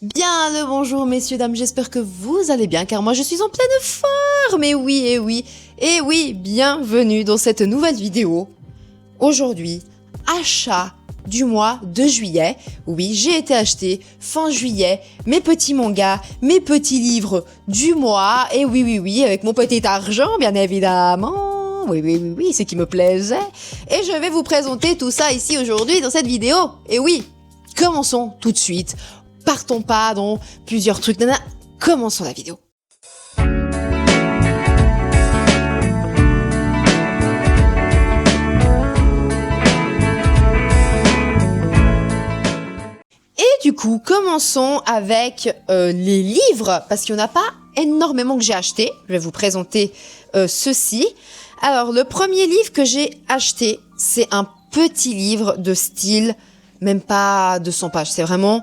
Bien le bonjour messieurs, dames, j'espère que vous allez bien car moi je suis en pleine forme, et oui, bienvenue dans cette nouvelle vidéo. Aujourd'hui, achat du mois de juillet. Oui, j'ai été acheter fin juillet mes petits mangas, mes petits livres du mois, et oui, avec mon petit argent bien évidemment. Oui, ce qui me plaisait. Et je vais vous présenter tout ça ici aujourd'hui dans cette vidéo. Et oui, commençons tout de suite. Partons pas dans plusieurs trucs. Commençons la vidéo. Et du coup, commençons avec les livres, parce qu'il n'y en a pas énormément que j'ai acheté. Je vais vous présenter ceci. Alors, le premier livre que j'ai acheté, c'est un petit livre de style, même pas 200 pages, c'est vraiment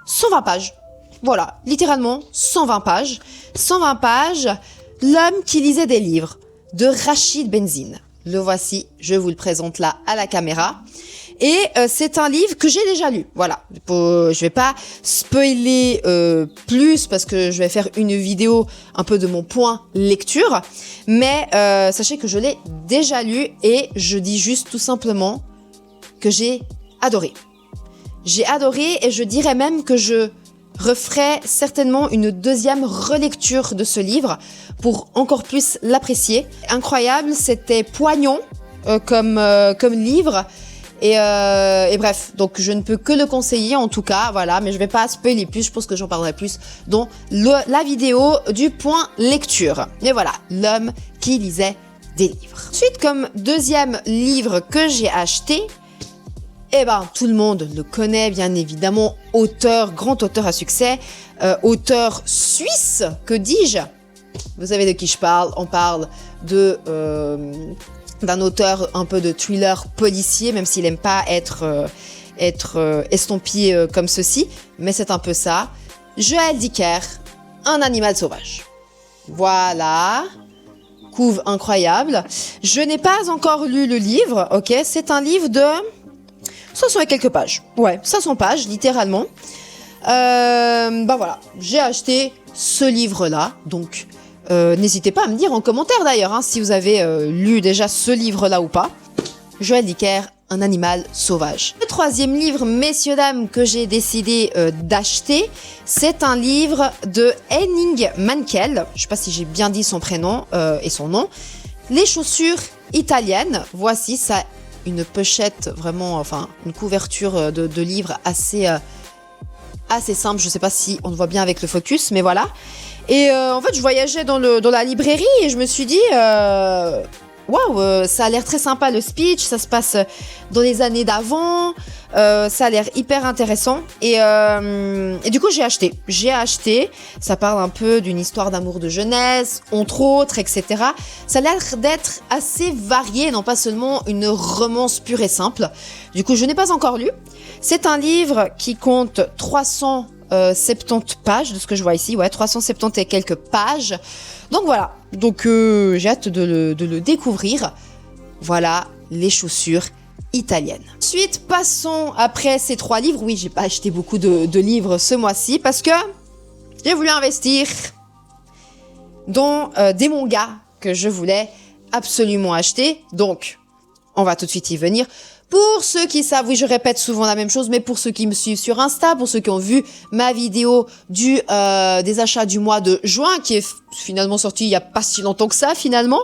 120 pages. Voilà, littéralement 120 pages. 120 pages, L'homme qui lisait des livres, de Rachid Benzine. Le voici, je vous le présente là à la caméra. Et c'est un livre que j'ai déjà lu. Voilà, je vais pas spoiler plus parce que je vais faire une vidéo un peu de mon point lecture. Mais sachez que je l'ai déjà lu et je dis juste tout simplement que j'ai adoré. J'ai adoré et je dirais même que je referai certainement une deuxième relecture de ce livre pour encore plus l'apprécier. Incroyable, c'était poignant comme livre. Et bref, donc je ne peux que le conseiller en tout cas, voilà, mais je vais pas spoiler plus, je pense que j'en parlerai plus dans la vidéo du point lecture. Et voilà, L'homme qui lisait des livres. Ensuite, comme deuxième livre que j'ai acheté, eh ben, tout le monde le connaît, bien évidemment, grand auteur à succès, auteur suisse, que dis-je? Vous savez de qui je parle, on parle d'un auteur un peu de thriller policier, même s'il n'aime pas être estampillé comme ceci, mais c'est un peu ça. Joël Dicker, Un animal sauvage. Voilà, couve incroyable. Je n'ai pas encore lu le livre, ok, c'est un livre de 500 et quelques pages. Ouais, 500 pages, littéralement. Ben voilà, j'ai acheté ce livre-là, donc n'hésitez pas à me dire en commentaire d'ailleurs, hein, si vous avez lu déjà ce livre-là ou pas. Joël Dicker, Un animal sauvage. Le troisième livre, messieurs, dames, que j'ai décidé d'acheter, c'est un livre de Henning Mankell. Je sais pas si j'ai bien dit son prénom et son nom. Les chaussures italiennes. Voici ça. Une pochette vraiment, enfin une couverture de livre assez simple. Je sais pas si on le voit bien avec le focus, mais voilà. Et en fait, je voyageais dans la librairie et je me suis dit, waouh, ça a l'air très sympa le speech. Ça se passe dans les années d'avant. Ça a l'air hyper intéressant. Et du coup, j'ai acheté. Ça parle un peu d'une histoire d'amour de jeunesse, entre autres, etc. Ça a l'air d'être assez varié, non pas seulement une romance pure et simple. Du coup, je n'ai pas encore lu. C'est un livre qui compte 370 pages, de ce que je vois ici. Ouais, 370 et quelques pages. Donc voilà. Donc j'ai hâte de le découvrir. Voilà, les chaussures italiennes. Ensuite, passons après ces trois livres. Oui, j'ai pas acheté beaucoup de livres ce mois-ci parce que j'ai voulu investir dans des mangas que je voulais absolument acheter. Donc, on va tout de suite y venir. Pour ceux qui savent, oui, je répète souvent la même chose, mais pour ceux qui me suivent sur Insta, pour ceux qui ont vu ma vidéo des achats du mois de juin, qui est finalement sortie il y a pas si longtemps que ça, finalement,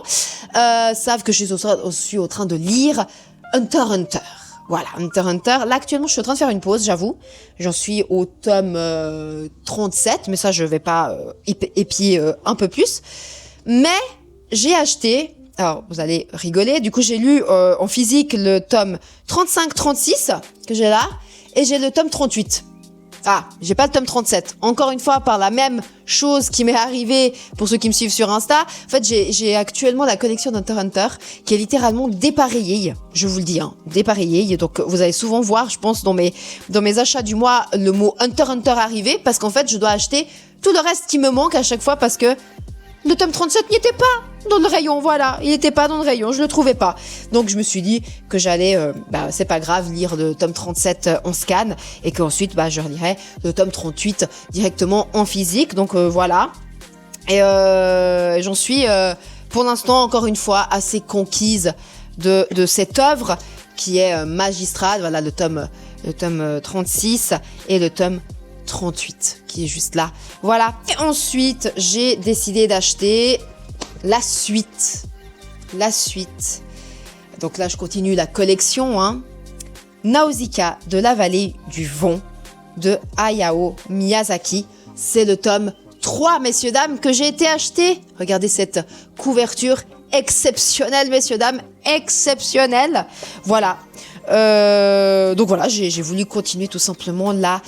savent que je suis en train de lire Hunter x Hunter. Voilà, Hunter x Hunter. Là, actuellement, je suis en train de faire une pause, j'avoue. J'en suis au tome 37, mais ça, je vais pas épier un peu plus. Mais j'ai acheté... Alors, vous allez rigoler. Du coup, j'ai lu en physique le tome 35-36 que j'ai là. Et j'ai le tome 38. Ah, j'ai pas le tome 37. Encore une fois, par la même chose qui m'est arrivée pour ceux qui me suivent sur Insta. En fait, j'ai actuellement la collection d'Hunter x Hunter qui est littéralement dépareillée. Je vous le dis, hein, dépareillée. Donc, vous allez souvent voir, je pense, dans mes achats du mois, le mot Hunter x Hunter arriver. Parce qu'en fait, je dois acheter tout le reste qui me manque à chaque fois parce que Le tome 37 n'y était pas dans le rayon, voilà. Il n'était pas dans le rayon, je le trouvais pas. Donc je me suis dit que j'allais, c'est pas grave, lire le tome 37 en scan et qu'ensuite, je relirai le tome 38 directement en physique. Donc voilà. Et j'en suis, pour l'instant, encore une fois, assez conquise de cette œuvre qui est magistrale. Voilà, le tome 36 et le tome 38 qui est juste là. Voilà. Et ensuite, j'ai décidé d'acheter la suite. Donc là, je continue la collection. Nausicaa de la vallée du vent de Hayao Miyazaki. C'est le tome 3, messieurs, dames, que j'ai été acheter. Regardez cette couverture exceptionnelle, messieurs, dames. Exceptionnelle. Voilà. Donc voilà, j'ai voulu continuer tout simplement la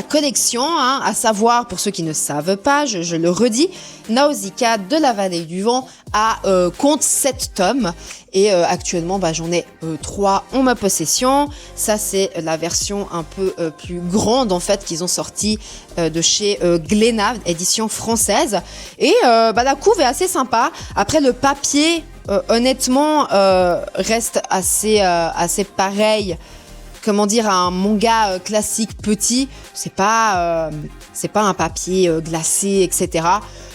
collection, à savoir, pour ceux qui ne savent pas, je le redis, Nausicaa de la vallée du vent compte 7 tomes et actuellement j'en ai 3 en ma possession. Ça c'est la version un peu plus grande en fait qu'ils ont sorti de chez Glénat, édition française, et la couve est assez sympa. Après le papier honnêtement reste assez pareil, comment dire, à un manga classique petit. C'est pas un papier glacé, etc.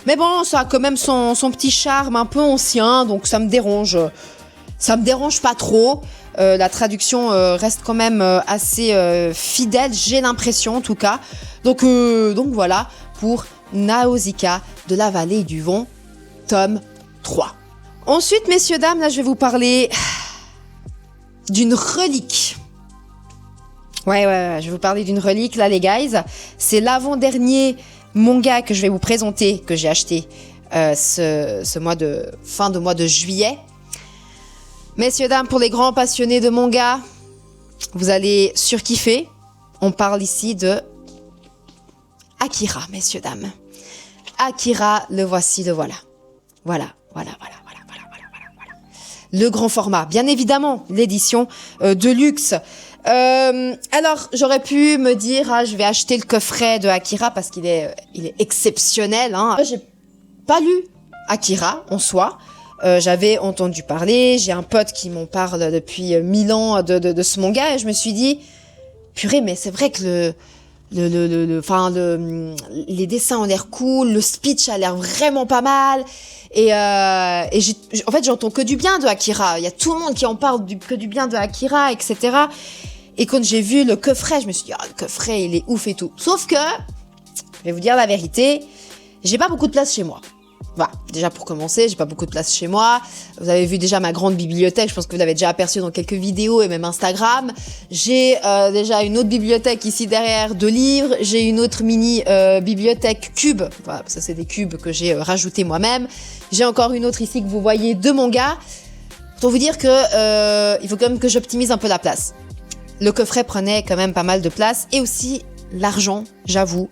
Mais bon, ça a quand même son petit charme un peu ancien, donc ça me dérange pas trop. La traduction reste quand même assez fidèle, j'ai l'impression en tout cas. Donc voilà pour Nausicaa de la vallée du vent, tome 3. Ensuite, messieurs, dames, là je vais vous parler d'une relique. Ouais, je vais vous parler d'une relique, là, les guys. C'est l'avant-dernier manga que je vais vous présenter, que j'ai acheté fin de mois de juillet. Messieurs, dames, pour les grands passionnés de manga, vous allez surkiffer. On parle ici de Akira, messieurs, dames. Akira, le voici, le voilà. Voilà. Le grand format, bien évidemment, l'édition de luxe. Alors, j'aurais pu me dire, je vais acheter le coffret de Akira parce qu'il est exceptionnel. J'ai pas lu Akira en soi. J'avais entendu parler. J'ai un pote qui m'en parle depuis 1000 ans de ce manga et je me suis dit, purée, mais c'est vrai que les dessins ont l'air cool, le speech a l'air vraiment pas mal. Et en fait, j'entends que du bien de Akira. Il y a tout le monde qui en parle que du bien de Akira, etc. Et quand j'ai vu le coffret, je me suis dit, le coffret, il est ouf et tout. Sauf que, je vais vous dire la vérité, j'ai pas beaucoup de place chez moi. Voilà, déjà pour commencer, j'ai pas beaucoup de place chez moi. Vous avez vu déjà ma grande bibliothèque, je pense que vous l'avez déjà aperçu dans quelques vidéos et même Instagram. J'ai déjà une autre bibliothèque ici derrière de livres. J'ai une autre mini bibliothèque cube. Voilà, ça c'est des cubes que j'ai rajoutés moi-même. J'ai encore une autre ici que vous voyez de manga. Pour vous dire que il faut quand même que j'optimise un peu la place. Le coffret prenait quand même pas mal de place et aussi l'argent, j'avoue.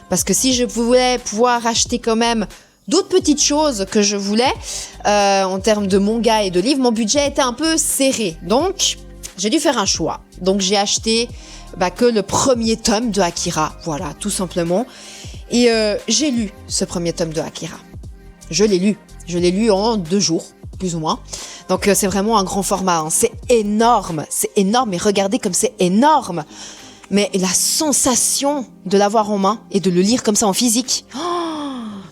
Parce que si je voulais pouvoir acheter quand même d'autres petites choses que je voulais en termes de manga et de livres, mon budget était un peu serré. Donc, j'ai dû faire un choix. Donc, j'ai acheté que le premier tome de Akira. Voilà, tout simplement. Et j'ai lu ce premier tome de Akira. Je l'ai lu en 2 jours, plus ou moins. Donc, c'est vraiment un grand format. C'est énorme. Mais regardez comme c'est énorme. Mais la sensation de l'avoir en main et de le lire comme ça en physique...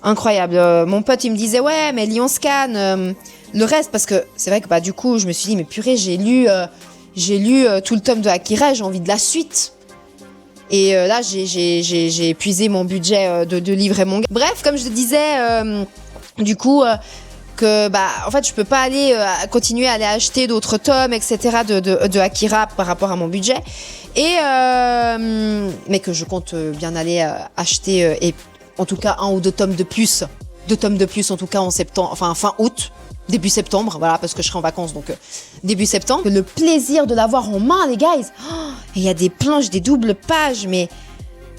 incroyable. Mon pote, il me disait, ouais, mais lis en scan. Le reste, parce que c'est vrai que du coup, je me suis dit, mais purée, j'ai lu tout le tome de Akira, j'ai envie de la suite. Et là, j'ai épuisé mon budget de livres et manga. Bref, comme je le disais, du coup, en fait, je peux pas continuer à aller acheter d'autres tomes, etc. de Akira par rapport à mon budget. Mais que je compte bien aller acheter et en tout cas 1 ou 2 tomes de plus. 2 tomes de plus en tout cas en septembre, enfin fin août, début septembre, voilà, parce que je serai en vacances, donc début septembre. Le plaisir de l'avoir en main, les guys. Il y a des planches, des doubles pages, mais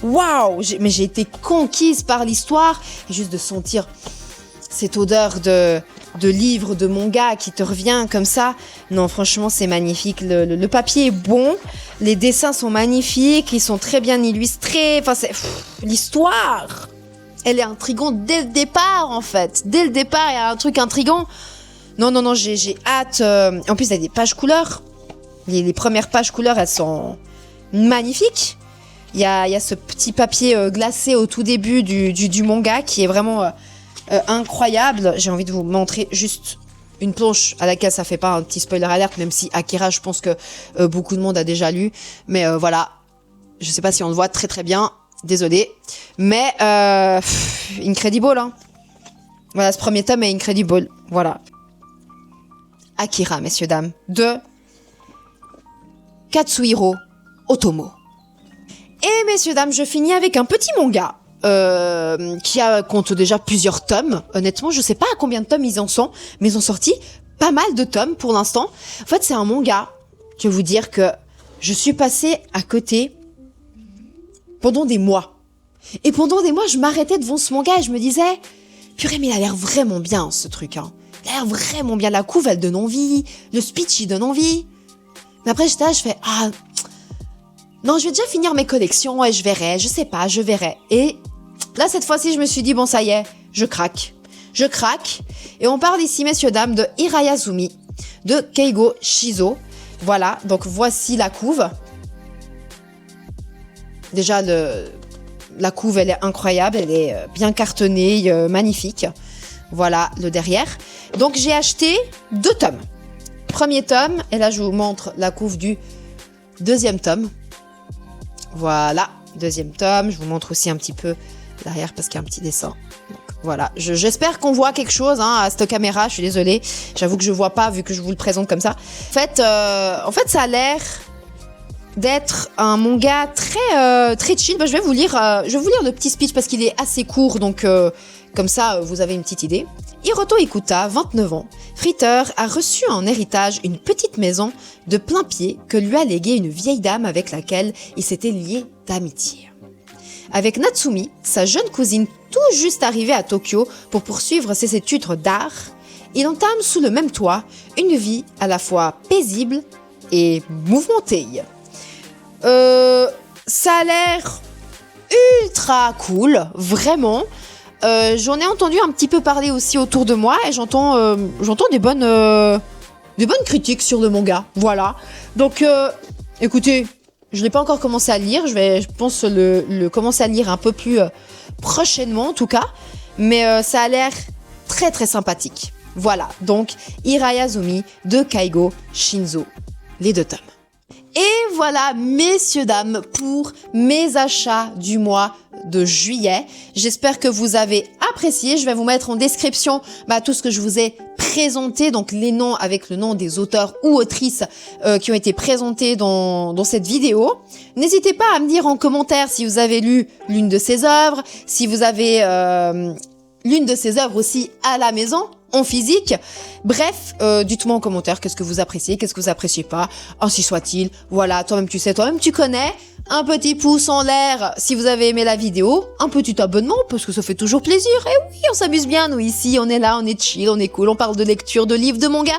waouh, j'ai été conquise par l'histoire. Et juste de sentir cette odeur de livre, de manga qui te revient comme ça. Non, franchement, c'est magnifique. Le papier est bon, les dessins sont magnifiques, ils sont très bien illustrés. Enfin, c'est l'histoire. elle est intrigante dès le départ, en fait. Dès le départ, il y a un truc intrigant. Non, j'ai hâte. En plus, il y a des pages couleurs. Les premières pages couleurs, elles sont magnifiques. Il y a ce petit papier glacé au tout début du manga qui est vraiment incroyable. J'ai envie de vous montrer juste une planche à laquelle ça fait pas un petit spoiler alert, même si Akira, je pense que beaucoup de monde a déjà lu. Mais voilà, je sais pas si on le voit très très bien. Désolé. Mais incredible, hein. Voilà, ce premier tome est incredible. Voilà. Akira, messieurs, dames, de Katsuhiro Otomo. Et messieurs, dames, je finis avec un petit manga qui compte déjà plusieurs tomes. Honnêtement, je sais pas à combien de tomes ils en sont, mais ils ont sorti pas mal de tomes pour l'instant. En fait, c'est un manga, je vais vous dire que je suis passée à côté pendant des mois. Et pendant des mois, je m'arrêtais devant ce manga et je me disais, purée, mais il a l'air vraiment bien, ce truc, hein. Il a l'air vraiment bien. La couve, elle donne envie. Le speech, il donne envie. Mais après, j'étais là, je fais, ah, non, je vais déjà finir mes collections et je verrai, je sais pas, je verrai. Et là, cette fois-ci, je me suis dit, bon, ça y est, je craque. Je craque. Et on parle ici, messieurs, dames, de Hirayazumi, de Keigo Shizo. Voilà, donc voici la couve. Déjà, la couve, elle est incroyable, elle est bien cartonnée, magnifique. Voilà, le derrière. Donc, j'ai acheté 2 tomes. Premier tome, et là, je vous montre la couve du deuxième tome. Voilà, deuxième tome. Je vous montre aussi un petit peu l'arrière parce qu'il y a un petit dessin. Donc, voilà, j'espère qu'on voit quelque chose hein, à cette caméra. Je suis désolée, j'avoue que je vois pas vu que je vous le présente comme ça. En fait, ça a l'air d'être un manga très chill. Bah, je vais vous lire le petit speech parce qu'il est assez court, donc comme ça, vous avez une petite idée. Hiroto Ikuta, 29 ans, friteur, a reçu en héritage une petite maison de plein pied que lui a léguée une vieille dame avec laquelle il s'était lié d'amitié. Avec Natsumi, sa jeune cousine tout juste arrivée à Tokyo pour poursuivre ses études d'art, il entame sous le même toit une vie à la fois paisible et mouvementée. Ça a l'air ultra cool, vraiment. J'en ai entendu un petit peu parler aussi autour de moi et j'entends des bonnes critiques sur le manga. Voilà. Donc, écoutez, je l'ai pas encore commencé à lire. Je pense le commencer à lire un peu plus prochainement en tout cas. Mais ça a l'air très très sympathique. Voilà. Donc, Hirayazumi de Keigo Shinzo, les 2 tomes. Et voilà, messieurs, dames, pour mes achats du mois de juillet. J'espère que vous avez apprécié. Je vais vous mettre en description tout ce que je vous ai présenté, donc les noms avec le nom des auteurs ou autrices qui ont été présentés dans cette vidéo. N'hésitez pas à me dire en commentaire si vous avez lu l'une de ces œuvres, si vous avez l'une de ces œuvres aussi à la maison, en physique. Bref, dites-moi en commentaire qu'est-ce que vous appréciez, qu'est-ce que vous appréciez pas, ainsi soit-il. Voilà, toi-même tu sais, toi-même tu connais. Un petit pouce en l'air si vous avez aimé la vidéo, un petit abonnement parce que ça fait toujours plaisir. Et oui, on s'amuse bien nous ici, on est là, on est chill, on est cool, on parle de lecture, de livres, de manga,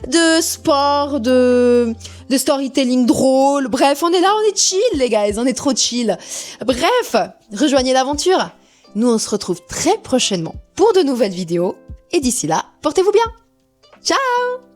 de sport, de storytelling drôle. Bref, on est là, on est chill les gars, on est trop chill. Bref, rejoignez l'aventure. Nous on se retrouve très prochainement pour de nouvelles vidéos. Et d'ici là, portez-vous bien. Ciao!